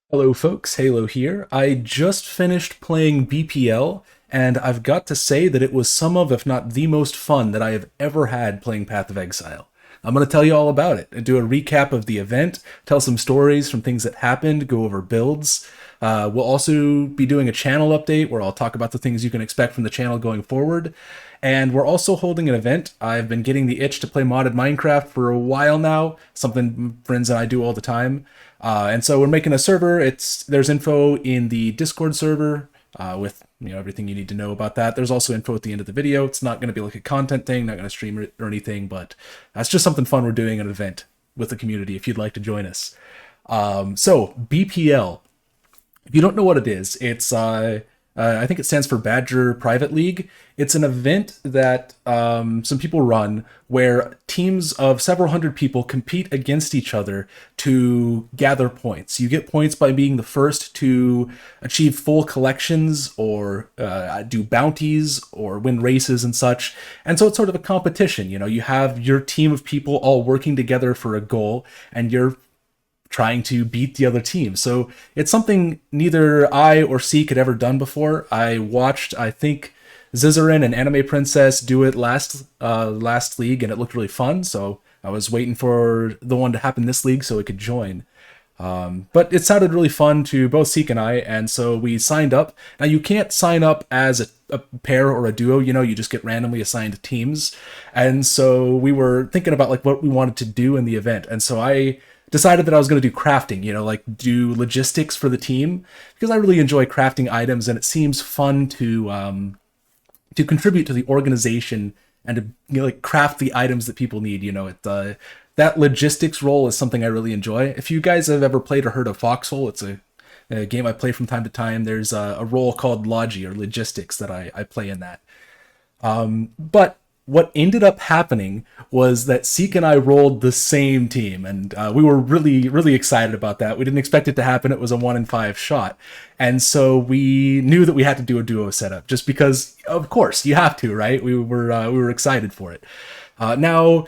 Hello folks, Halo here. I just finished playing BPL, and I've got to say that it was some of, if not the most fun that I have ever had playing Path of Exile. I'm going to tell you all about it and do a recap of the event, tell some stories from things that happened, go over builds. We'll also be doing a channel update where I'll talk about the things you can expect from the channel going forward. And we're also holding an event. I've been getting the itch to play modded Minecraft for a while now, something friends and I do all the time. And so we're making a server. There's info in the Discord server with everything you need to know about that. There's also info at the end of the video. It's not going to be like a content thing, not going to stream it or anything, but that's just something fun we're doing at an event with the community if you'd like to join us. So BPL, if you don't know what it is, I think it stands for Badger Private League. It's an event that some people run where teams of several hundred people compete against each other to gather points. You get points by being the first to achieve full collections or do bounties or win races and such. And so it's sort of a competition. You have your team of people all working together for a goal, and you're trying to beat the other team. So it's something neither I or Seek had ever done before. I watched, I think, Zizarin and Anime Princess do it last league, and it looked really fun. So I was waiting for the one to happen this league so it could join. But it sounded really fun to both Seek and I, and so we signed up. Now you can't sign up as a pair or a duo, you just get randomly assigned teams. And so we were thinking about like what we wanted to do in the event. And so I decided that I was going to do crafting, like do logistics for the team, because I really enjoy crafting items, and it seems fun to contribute to the organization and to like craft the items that people need. That logistics role is something I really enjoy. If you guys have ever played or heard of Foxhole, it's a game I play from time to time. There's a role called Logi or logistics that I play in that. But what ended up happening was that Seek and I rolled the same team, and we were really, really excited about that. We didn't expect it to happen. It was a 1 in 5 shot. And so we knew that we had to do a duo setup just because, of course, you have to, right? We were excited for it. Now,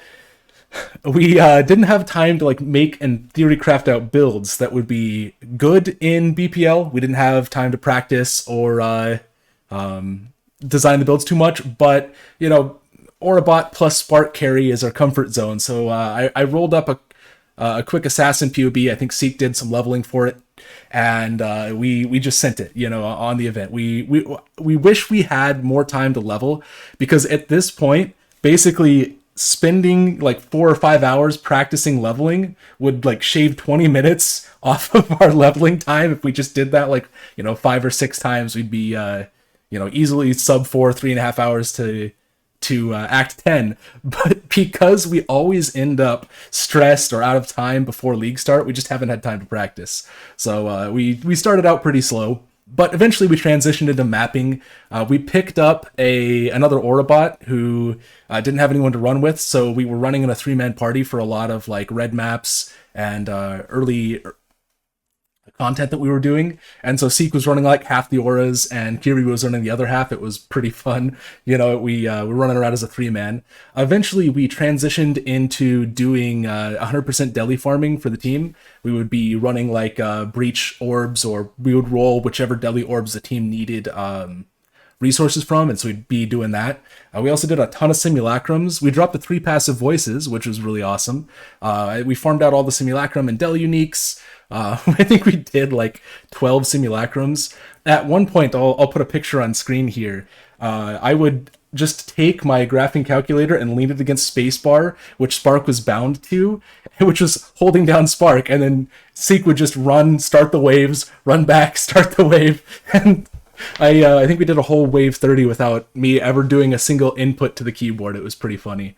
we didn't have time to like make and theory craft out builds that would be good in BPL. We didn't have time to practice or design the builds too much, but Orabot plus Spark carry is our comfort zone. So I rolled up a quick assassin POB. I think Seek did some leveling for it, and we just sent it, on the event. We wish we had more time to level, because at this point, basically spending like 4 or 5 hours practicing leveling would like shave 20 minutes off of our leveling time. If we just did that like 5 or 6 times, we'd be easily sub 3.5 hours to Act 10. But because we always end up stressed or out of time before league start, we just haven't had time to practice. So we started out pretty slow, but eventually we transitioned into mapping. We picked up another Orabot who didn't have anyone to run with, so we were running in a 3-man party for a lot of like red maps and early content that we were doing. And so Seek was running like half the auras and Kiri was running the other half. It was pretty fun. We were running around as a 3-man. Eventually we transitioned into doing 100% deli farming for the team. We would be running like breach orbs, or we would roll whichever deli orbs the team needed resources from, and so we'd be doing that. We also did a ton of simulacrums. We dropped the 3 passive voices, which was really awesome. We farmed out all the simulacrum and Dell uniques. I think we did like 12 simulacrums. At one point, I'll put a picture on screen here. I would just take my graphing calculator and lean it against spacebar, which Spark was bound to, which was holding down Spark, and then Seek would just run, start the waves, run back, start the wave, and I think we did a whole wave 30 without me ever doing a single input to the keyboard. It was pretty funny.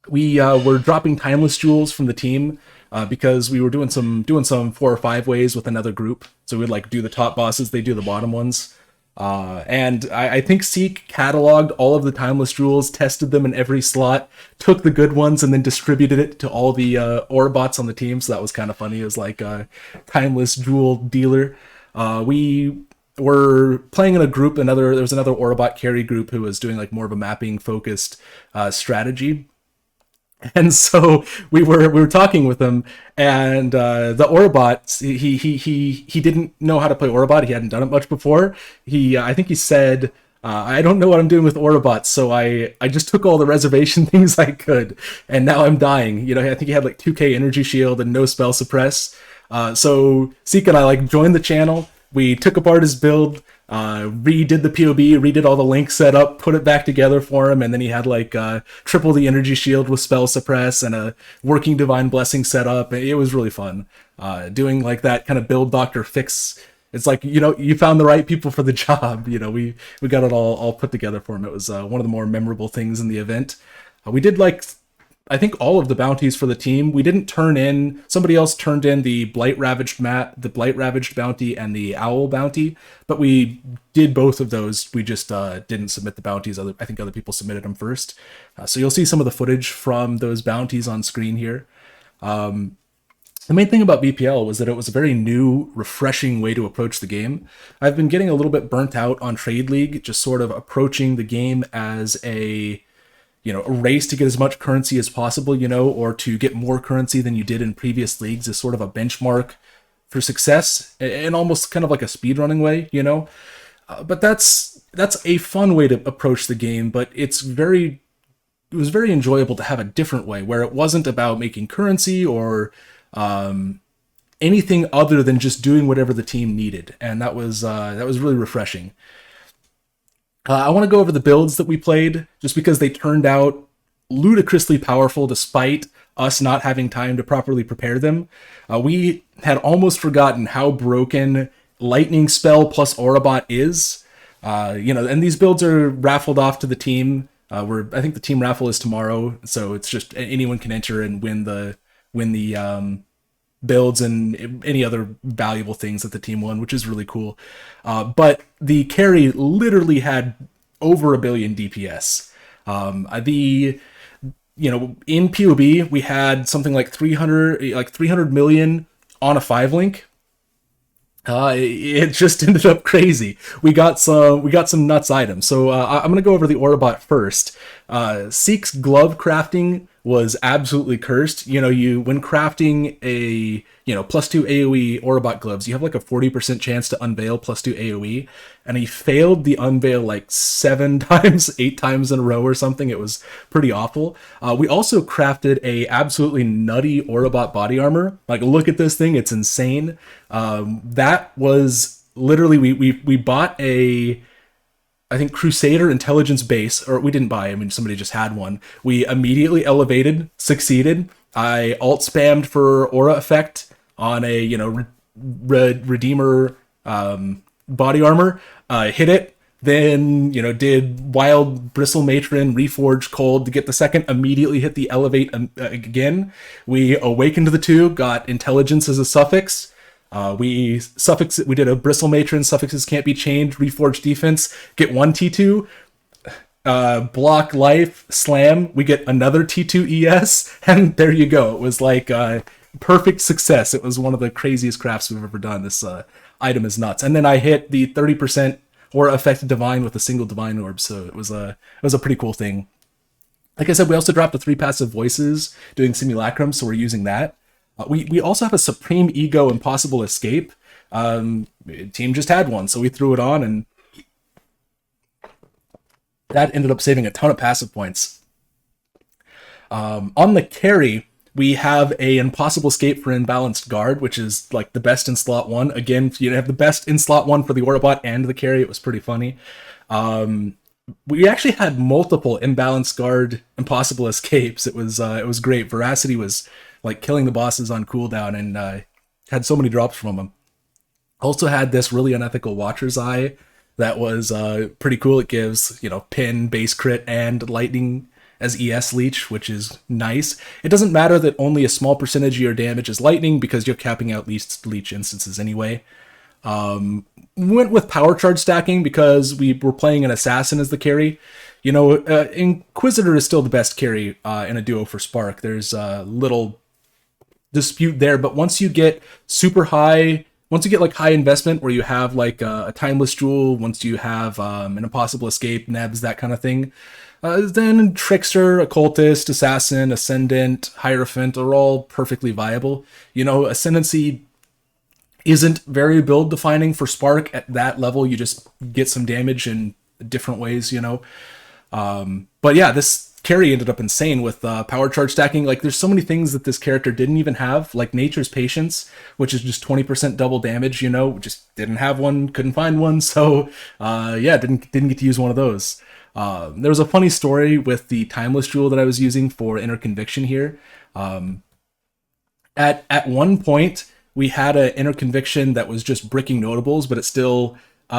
We were dropping timeless jewels from the team because we were doing some 4 or 5 ways with another group. So we'd like do the top bosses, they do the bottom ones. And I think Seek cataloged all of the timeless jewels, tested them in every slot, took the good ones, and then distributed it to all the Orbots on the team. So that was kind of funny. It was like a timeless jewel dealer. We were playing in a group. There was another Orabot carry group who was doing like more of a mapping focused strategy. And so we were talking with him, and the Orobot, he didn't know how to play Orobot. He hadn't done it much before. I think he said, I don't know what I'm doing with Orobots, so I just took all the reservation things I could, and now I'm dying. You know, I think he had like 2k energy shield and no spell suppress. So Seek and I like joined the channel. We took apart his build, redid the POB, redid all the link setup, put it back together for him, and then he had like triple the energy shield with spell suppress and a working divine blessing setup. It was really fun doing like that kind of build doctor fix. It's like, you know, you found the right people for the job. You know, we got it all put together for him. It was one of the more memorable things in the event. We did like, I think, all of the bounties for the team. We didn't turn in. Somebody else turned in the Blight Ravaged bounty and the Owl bounty, but we did both of those. We just didn't submit the bounties. I think other people submitted them first. So you'll see some of the footage from those bounties on screen here. The main thing about BPL was that it was a very new, refreshing way to approach the game. I've been getting a little bit burnt out on Trade League, just sort of approaching the game as a race to get as much currency as possible, or to get more currency than you did in previous leagues as sort of a benchmark for success, and almost kind of like a speedrunning way, But that's a fun way to approach the game, but it was very enjoyable to have a different way where it wasn't about making currency or anything other than just doing whatever the team needed, and that was really refreshing. I want to go over the builds that we played, just because they turned out ludicrously powerful despite us not having time to properly prepare them. We had almost forgotten how broken Lightning Spell plus Orobot is. And these builds are raffled off to the team. I think the team raffle is tomorrow, so it's just anyone can enter and win the builds and any other valuable things that the team won, which is really cool. But the carry literally had over 1 billion DPS. In POB we had something like 300 million on a 5-link. It just ended up crazy. We got some nuts items. So I'm gonna go over the Orobot first. Seek's glove crafting was absolutely cursed. When crafting a +2 AoE Orobot gloves, you have like a 40% chance to unveil +2 AoE, and he failed the unveil like 7 times, 8 times in a row or something. It was pretty awful. We also crafted a absolutely nutty Orobot body armor. Like, look at this thing, it's insane. That was literally, we bought I think Crusader intelligence base, or we didn't buy, somebody just had one. We immediately elevated, succeeded. I alt spammed for aura effect on a, Redeemer body armor, hit it, then, did Wild Bristle Matron, Reforged Cold to get the second, immediately hit the elevate again. We awakened the 2, got intelligence as a suffix. We did a Bristle Matron, suffixes can't be changed, Reforged defense, get 1 T2, block life, slam, we get another T2 ES, and there you go. It was like perfect success. It was one of the craziest crafts we've ever done. This item is nuts. And then I hit the 30% aura affected divine with a single divine orb, so it was a pretty cool thing. Like I said, we also dropped the 3 passive voices doing simulacrum, so we're using that. We also have a Supreme Ego Impossible Escape. Team just had one, so we threw it on, and that ended up saving a ton of passive points. On the carry, we have a Impossible Escape for Imbalanced Guard, which is like the best in slot 1. Again, you have the best in slot 1 for the Orobot and the carry. It was pretty funny. We actually had multiple Imbalanced Guard Impossible Escapes. It was great. Veracity was like killing the bosses on cooldown, and had so many drops from them. Also had this really unethical Watcher's Eye that was pretty cool. It gives, pin, base crit, and lightning as ES leech, which is nice. It doesn't matter that only a small percentage of your damage is lightning, because you're capping out leech instances anyway. Went with power charge stacking because we were playing an assassin as the carry. Inquisitor is still the best carry in a duo for Spark. There's little dispute there, but once you get super high once you get like high investment where you have like a timeless jewel, once you have an impossible escape, nebs, that kind of thing, then trickster, occultist, assassin, ascendant, hierophant are all perfectly viable. You know, ascendancy isn't very build defining for spark at that level. You just get some damage in different ways, you know. But yeah, this carry ended up insane with power charge stacking. Like, there's so many things that this character didn't even have, like Nature's Patience, which is just 20% double damage, you know, just didn't have one, couldn't find one, so yeah, didn't get to use one of those. There was a funny story with the Timeless Jewel that I was using for Inner Conviction here. At one point, we had an Inner Conviction that was just bricking notables, but it still...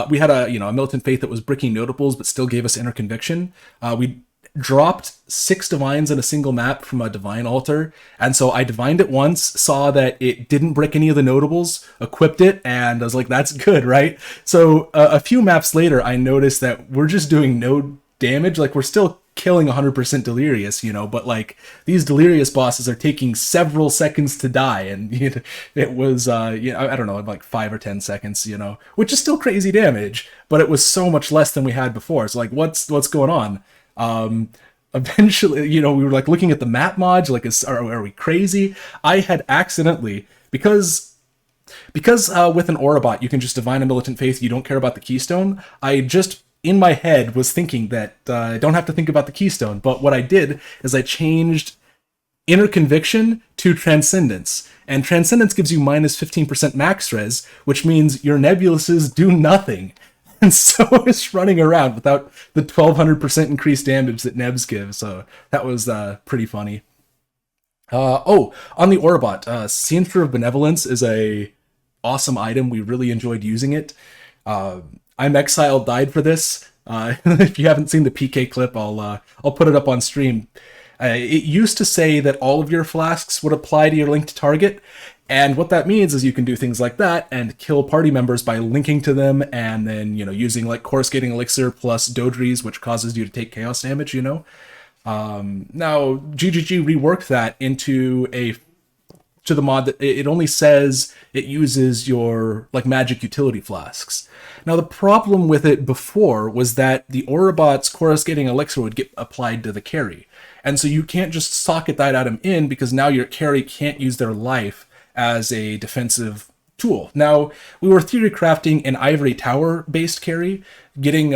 we had a Militant Faith that was bricking notables, but still gave us Inner Conviction. We dropped 6 divines in a single map from a divine altar, and so I divined it once, saw that it didn't brick any of the notables, equipped it, and I was like, that's good, right? So a few maps later, I noticed that we're just doing no damage. Like, we're still killing 100% Delirious, you know, but like, these Delirious bosses are taking several seconds to die, and it was I don't know, like 5 or 10 seconds, you know, which is still crazy damage, but it was so much less than we had before. So like, what's going on? Eventually, you know, we were like looking at the map mod, like, are we crazy? I had accidentally, because with an Aurabot you can just divine a Militant Faith, you don't care about the keystone. I just in my head was thinking that I don't have to think about the keystone, but what I did is I changed Inner Conviction to Transcendence, and Transcendence gives you minus 15% max res, which means your nebuluses do nothing. And so it's running around without the 1200% increased damage that Nebs give. So that was pretty funny. On the Aurabot, Scientia of Benevolence is a awesome item. We really enjoyed using it. I'm Exiled died for this. If you haven't seen the PK clip, I'll put it up on stream. It used to say that all of your flasks would apply to your linked target, and what that means is you can do things like that and kill party members by linking to them, and then, you know, using like Coruscating Elixir plus Dodries, which causes you to take chaos damage, you know. Now GGG reworked that into the mod that it only says it uses your like magic utility flasks. Now the problem with it before was that the Aurabot's Coruscating Elixir would get applied to the carry, and so you can't just socket that item in, because now your carry can't use their life as a defensive tool. Now, we were theory crafting an Ivory Tower based carry. Getting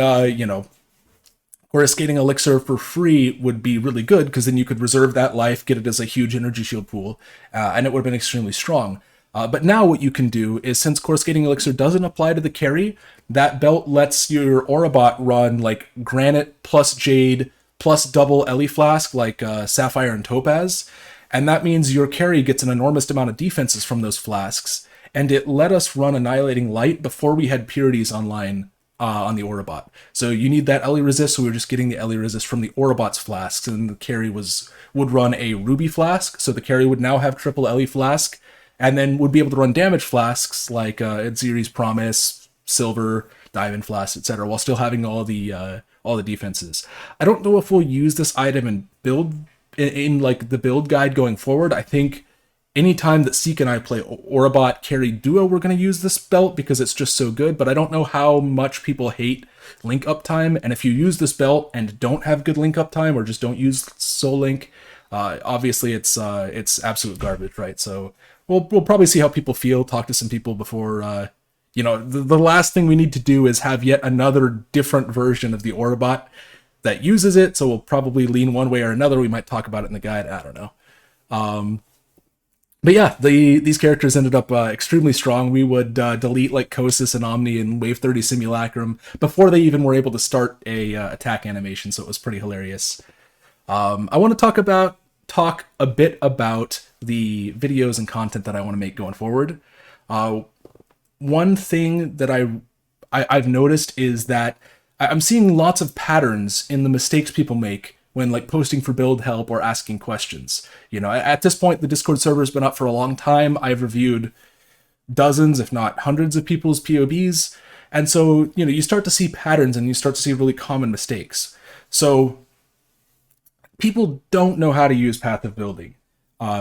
Coruscating Elixir for free would be really good, because then you could reserve that life, get it as a huge energy shield pool, and it would have been extremely strong. But now what you can do is, since Coruscating Elixir doesn't apply to the carry, that belt lets your Aurabot run like Granite plus Jade plus double Ellie Flask, like Sapphire and Topaz. And that means your carry gets an enormous amount of defenses from those flasks. And it let us run Annihilating Light before we had Purities online on the Aurabot. So you need that Ellie Resist, so we were just getting the Ellie Resist from the Aurabot's flasks, and the carry would run a Ruby Flask, so the carry would now have triple Ellie Flask, and then would be able to run damage flasks like Edziri's Promise, Silver, Diamond Flask, etc., while still having all the defenses. I don't know if we'll use this item and build in like the build guide going forward. I think anytime that Seik and I play Aurabot carry duo, we're going to use this belt because it's just so good, but I don't know how much people hate link uptime, and if you use this belt and don't have good link uptime, or just don't use Soul Link, obviously it's absolute garbage, right? So we'll probably see how people feel, talk to some people before, the last thing we need to do is have yet another different version of the Aurabot that uses it, so we'll probably lean one way or another. We might talk about it in the guide, I don't know. But yeah, these characters ended up extremely strong. We would delete like Kosis and Omni and Wave 30 Simulacrum before they even were able to start a attack animation, so it was pretty hilarious. I want to talk a bit about the videos and content that I want to make going forward. One thing that I've noticed is that I'm seeing lots of patterns in the mistakes people make when like posting for build help or asking questions. You know, at this point, the Discord server's been up for a long time. I've reviewed dozens, if not hundreds of people's POBs. And so, you start to see patterns and you start to see really common mistakes. So people don't know how to use Path of Building.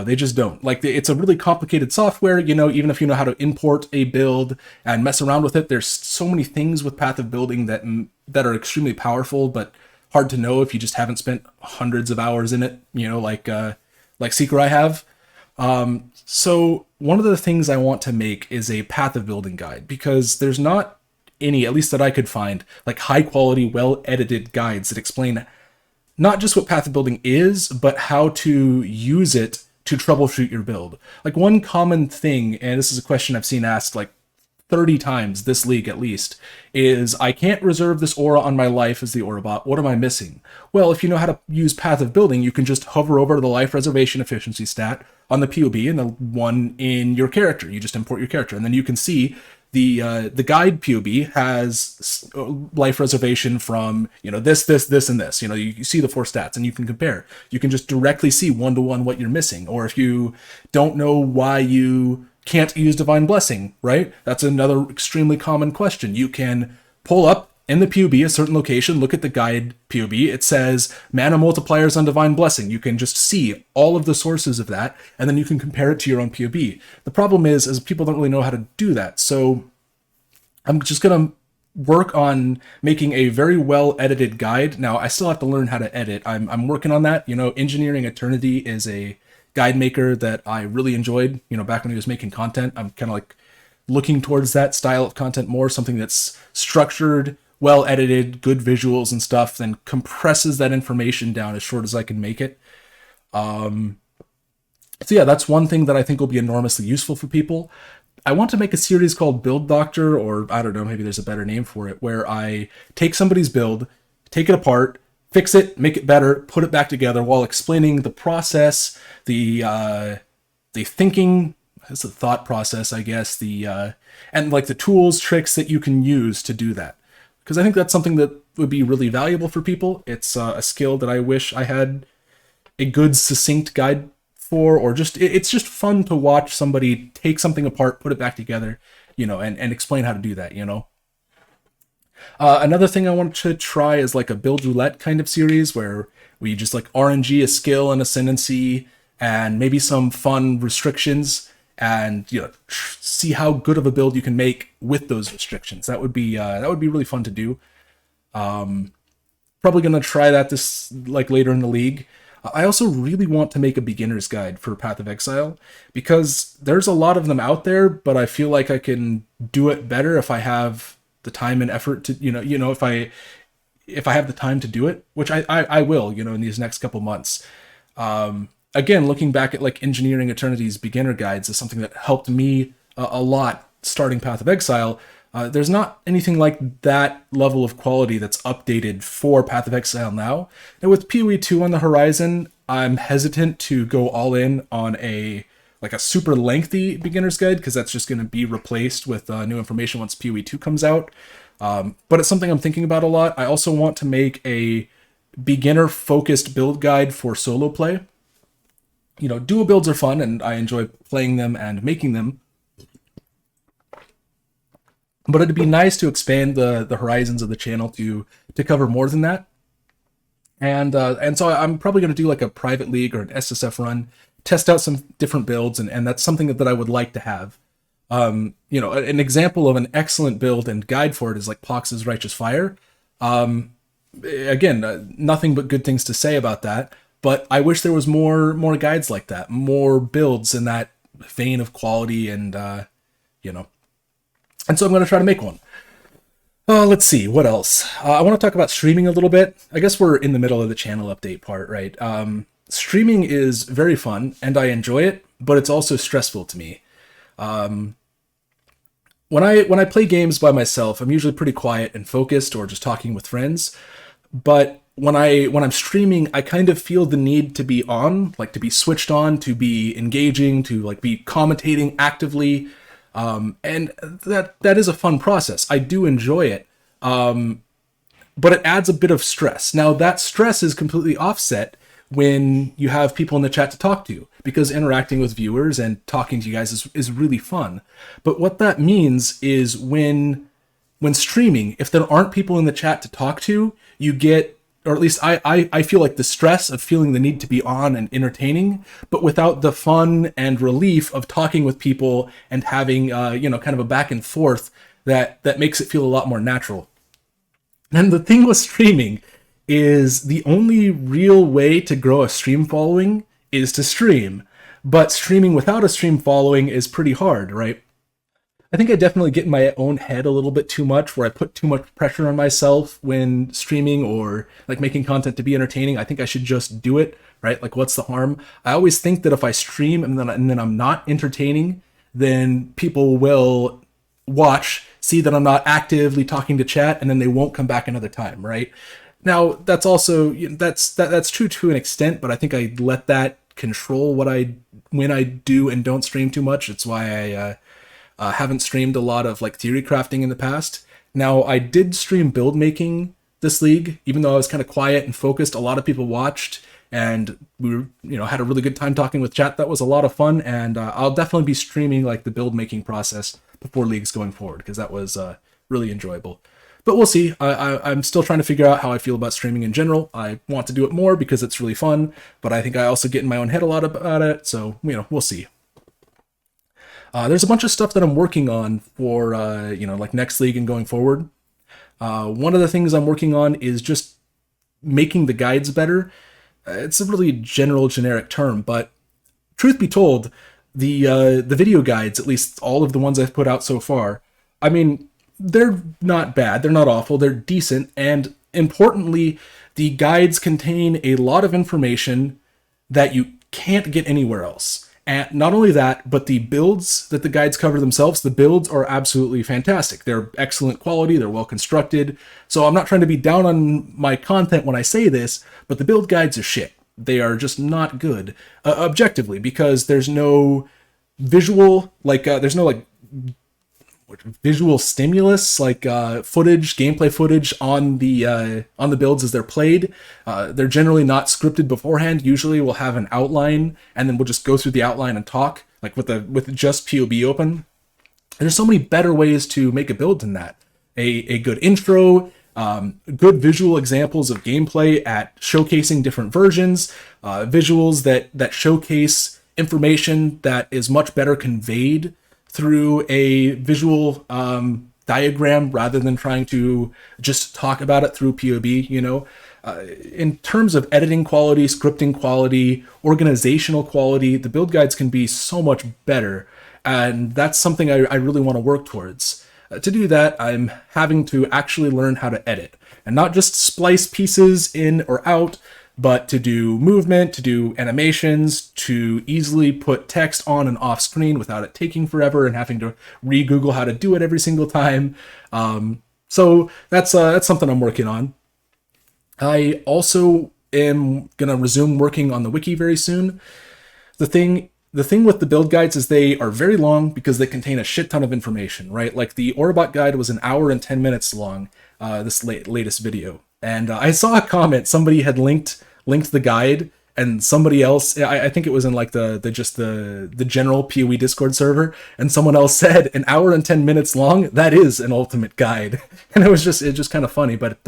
They just don't. Like, it's a really complicated software, you know, even if you know how to import a build and mess around with it, there's so many things with Path of Building that are extremely powerful, but hard to know if you just haven't spent hundreds of hours in it, you know, like Seeker I have. So one of the things I want to make is a Path of Building guide, because there's not any, at least that I could find, like high quality, well edited guides that explain not just what Path of Building is, but how to use it to troubleshoot your build. Like, one common thing, and this is a question I've seen asked like 30 times this league at least, is I can't reserve this aura on my life as the aura bot. What am I missing? Well, if you know how to use Path of Building, you can just hover over the life reservation efficiency stat on the POB and the one in your character. You just import your character, and then you can see the guide POB has life reservation from, you know, this, and this. You know, you see the 4 stats and you can compare. You can just directly see 1-to-1 what you're missing. Or if you don't know why you can't use Divine Blessing, right? That's another extremely common question. You can pull up in the POB a certain location, look at the guide POB. It says mana multipliers on Divine Blessing. You can just see all of the sources of that, and then you can compare it to your own POB. The problem is people don't really know how to do that. So I'm just going to work on making a very well edited guide. Now, I still have to learn how to edit. I'm working on that. You know, Engineering Eternity is a guide maker that I really enjoyed, you know, back when he was making content. I'm kind of like looking towards that style of content more, something that's structured, well edited, good visuals and stuff, then compresses that information down as short as I can make it. So yeah, that's one thing that I think will be enormously useful for people. I want to make a series called Build Doctor, or I don't know, maybe there's a better name for it, where I take somebody's build, take it apart, fix it, make it better, put it back together while explaining the process, the thinking, it's the thought process, I guess, and like the tools, tricks that you can use to do that. Because I think that's something that would be really valuable for people. It's a skill that I wish I had a good, succinct guide for, or just, it's just fun to watch somebody take something apart, put it back together, you know, and explain how to do that, you know. Another thing I want to try is like a build roulette kind of series where we just like RNG a skill and ascendancy and maybe some fun restrictions, and, you know, see how good of a build you can make with those restrictions. That would be really fun to do. Probably gonna try that this like later in the league. I also really want to make a beginner's guide for Path of Exile, because there's a lot of them out there, but I feel like I can do it better if I have the time and effort to, you know, if I have the time to do it, which I will, you know, in these next couple months. Again, looking back at like Engineering Eternity's beginner guides is something that helped me a lot starting Path of Exile. There's not anything like that level of quality that's updated for Path of Exile now. And with PoE 2 on the horizon, I'm hesitant to go all in on a super lengthy beginner's guide, because that's just going to be replaced with new information once PoE 2 comes out. But it's something I'm thinking about a lot. I also want to make a beginner-focused build guide for solo play. You know, duo builds are fun, and I enjoy playing them and making them. But it'd be nice to expand the horizons of the channel to cover more than that. And so I'm probably going to do like a private league or an SSF run, test out some different builds, and that's something that I would like to have. You know, an example of an excellent build and guide for it is like Pox's Righteous Fire. Again, nothing but good things to say about that. But I wish there was more guides like that, more builds in that vein of quality, and you know. And so I'm going to try to make one. Let's see, what else? I want to talk about streaming a little bit. I guess we're in the middle of the channel update part, right? Streaming is very fun, and I enjoy it, but it's also stressful to me. When I play games by myself, I'm usually pretty quiet and focused, or just talking with friends. But when I'm streaming, I kind of feel the need to be on, like to be switched on, to be engaging, to like be commentating actively. And that is a fun process. I do enjoy it. But it adds a bit of stress. Now, that stress is completely offset when you have people in the chat to talk to, because interacting with viewers and talking to you guys is really fun. But what that means is when streaming, if there aren't people in the chat to talk to, you get or at least I feel like the stress of feeling the need to be on and entertaining, but without the fun and relief of talking with people and having, kind of a back and forth that makes it feel a lot more natural. And the thing with streaming is the only real way to grow a stream following is to stream. But streaming without a stream following is pretty hard, right? I think I definitely get in my own head a little bit too much, where I put too much pressure on myself when streaming or like making content to be entertaining. I think I should just do it, right? Like, what's the harm? I always think that if I stream and then I'm not entertaining, then people will watch, see that I'm not actively talking to chat, and then they won't come back another time, right? Now, that's also that's true to an extent, but I think I let that control when I do and don't stream too much. It's why I haven't streamed a lot of like theory crafting in the past. Now, I did stream build making this league, even though I was kind of quiet and focused. A lot of people watched, and we had a really good time talking with chat. That was a lot of fun, and I'll definitely be streaming like the build making process before leagues going forward, because that was really enjoyable. But we'll see. I'm still trying to figure out how I feel about streaming in general. I want to do it more because it's really fun, but I think I also get in my own head a lot about it, so we'll see. There's a bunch of stuff that I'm working on for like next league and going forward. One of the things I'm working on is just making the guides better. It's a really generic term, but truth be told, the video guides, at least all of the ones I've put out so far, I mean, they're not bad, they're not awful, they're decent, and importantly, the guides contain a lot of information that you can't get anywhere else. And not only that, but the builds that the guides cover themselves, the builds are absolutely fantastic. They're excellent quality, they're well constructed. So I'm not trying to be down on my content when I say this, but the build guides are shit. They are just not good, objectively, because there's no visual, there's no visual stimulus, gameplay footage on the builds as they're played. They're generally not scripted beforehand. Usually we'll have an outline and then we'll just go through the outline and talk, like with just POB open. There's so many better ways to make a build than that. A good intro, good visual examples of gameplay at showcasing different versions, visuals that showcase information that is much better conveyed through a visual diagram rather than trying to just talk about it through POB, In terms of editing quality, scripting quality, organizational quality, the build guides can be so much better, and that's something I really want to work towards. To do that, I'm having to actually learn how to edit, and not just splice pieces in or out, but to do movement, to do animations, to easily put text on and off screen without it taking forever and having to re-Google how to do it every single time. So that's something I'm working on. I also am gonna resume working on the wiki very soon. The thing with the build guides is they are very long because they contain a shit ton of information, right? Like the Orbot guide was 1 hour and 10 minutes long, this latest video. And I saw a comment, somebody had linked the guide, and somebody else, I think it was in like the general PoE Discord server, and someone else said 1 hour and 10 minutes long, that is an ultimate guide. And it's just kind of funny, but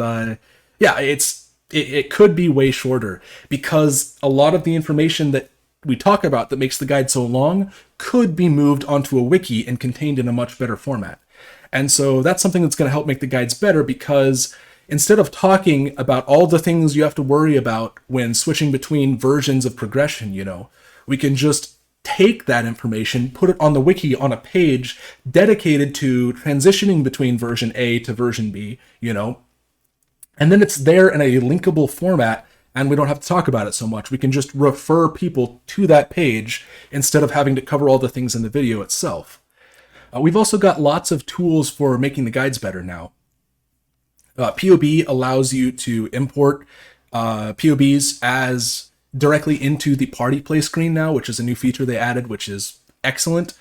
yeah, it could be way shorter, because a lot of the information that we talk about that makes the guide so long could be moved onto a wiki and contained in a much better format. And so that's something that's going to help make the guides better, because instead of talking about all the things you have to worry about when switching between versions of progression, we can just take that information, put it on the wiki on a page dedicated to transitioning between version A to version B, and then it's there in a linkable format, and we don't have to talk about it so much. We can just refer people to that page instead of having to cover all the things in the video itself. We've also got lots of tools for making the guides better now. POB allows you to import POBs as directly into the party play screen now, which is a new feature they added, which is excellent.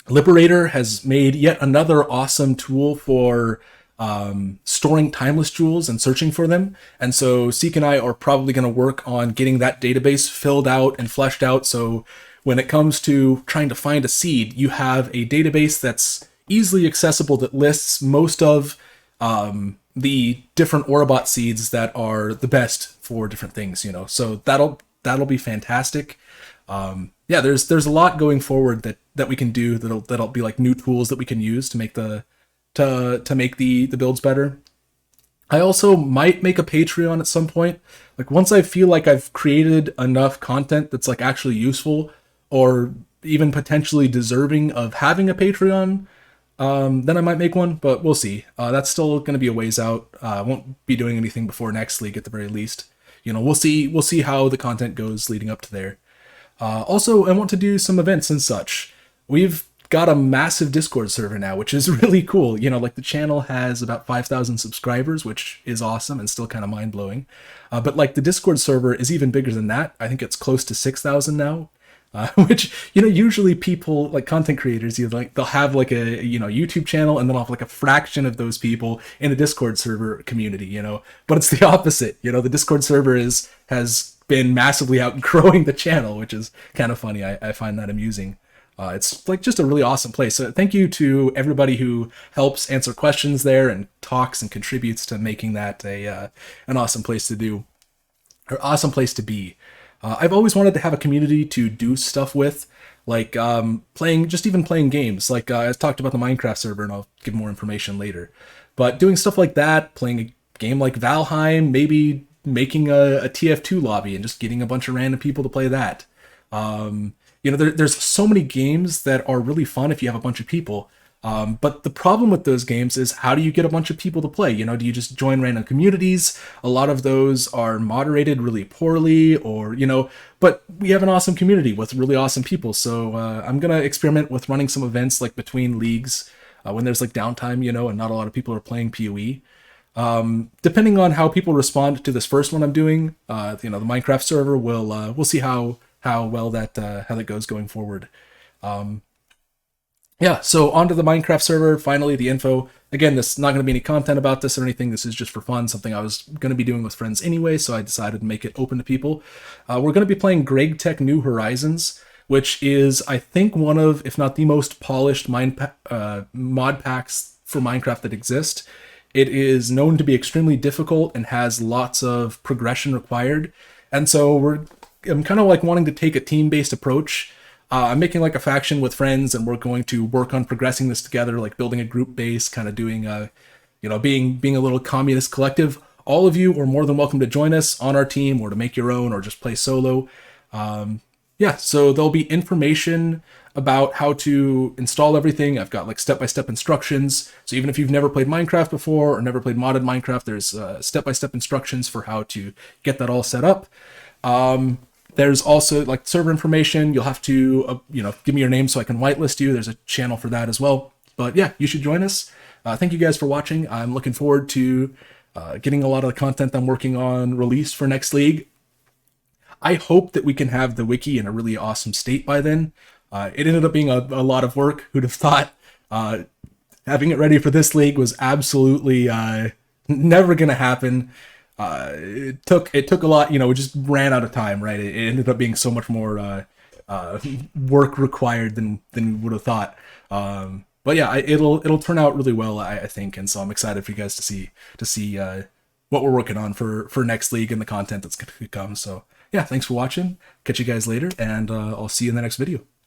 Liberator has made yet another awesome tool for storing timeless jewels and searching for them. And so Seik and I are probably going to work on getting that database filled out and fleshed out, so when it comes to trying to find a seed, you have a database that's easily accessible that lists most of the different Orobot seeds that are the best for different things, you know. So that'll be fantastic. Yeah, there's a lot going forward that we can do that'll be like new tools that we can use to make to make the builds better. I also might make a Patreon at some point. Like once I feel like I've created enough content that's like actually useful or even potentially deserving of having a Patreon, then I might make one, but we'll see. That's still going to be a ways out. I won't be doing anything before next league at the very least. You know, we'll see how the content goes leading up to there. Also, I want to do some events and such. We've got a massive Discord server now, which is really cool. You know, like the channel has about 5,000 subscribers, which is awesome and still kind of mind-blowing. But like the Discord server is even bigger than that. I think it's close to 6,000 now. Which, you know, usually people like content creators, you know, like they'll have like a, you know, YouTube channel and then I'll have like a fraction of those people in a Discord server community, you know, but it's the opposite. You know, the Discord server has been massively outgrowing the channel, which is kind of funny. I find that amusing. It's like just a really awesome place. So thank you to everybody who helps answer questions there and talks and contributes to making that an awesome place to do, or awesome place to be. I've always wanted to have a community to do stuff with, like even playing games. Like I talked about the Minecraft server, and I'll give more information later. But doing stuff like that, playing a game like Valheim, maybe making a TF2 lobby and just getting a bunch of random people to play that. You know, there's so many games that are really fun if you have a bunch of people. But the problem with those games is, how do you get a bunch of people to play? You know, do you just join random communities? A lot of those are moderated really poorly, or, you know, but we have an awesome community with really awesome people. So I'm going to experiment with running some events like between leagues when there's like downtime, you know, and not a lot of people are playing PoE. Depending on how people respond to this first one I'm doing, you know, the Minecraft server, we'll see how well that goes going forward. Yeah, so onto the Minecraft server, finally the info. Again, there's not going to be any content about this or anything. This is just for fun, something I was going to be doing with friends anyway, so I decided to make it open to people. We're going to be playing Greg Tech New Horizons, which is, I think, one of, if not the most polished mod packs for Minecraft that exist. It is known to be extremely difficult and has lots of progression required. And so I'm kind of like wanting to take a team-based approach. I'm making like a faction with friends, and we're going to work on progressing this together, like building a group base, kind of doing, you know, being a little communist collective. All of you are more than welcome to join us on our team, or to make your own, or just play solo. Yeah, so there'll be information about how to install everything. I've got like step-by-step instructions. So even if you've never played Minecraft before or never played modded Minecraft, there's step-by-step instructions for how to get that all set up. There's also like server information. You'll have to, you know, give me your name so I can whitelist you. There's a channel for that as well. But yeah, you should join us. Thank you guys for watching. I'm looking forward to getting a lot of the content I'm working on released for next league. I hope that we can have the wiki in a really awesome state by then. It ended up being a lot of work. Who'd have thought having it ready for this league was absolutely never going to happen. It took a lot, you know, we just ran out of time, right? It ended up being so much more work required than we would have thought. But yeah, it'll turn out really well, I think, and so I'm excited for you guys to see what we're working on for next league and the content that's going to come. So yeah, thanks for watching. Catch you guys later, and I'll see you in the next video.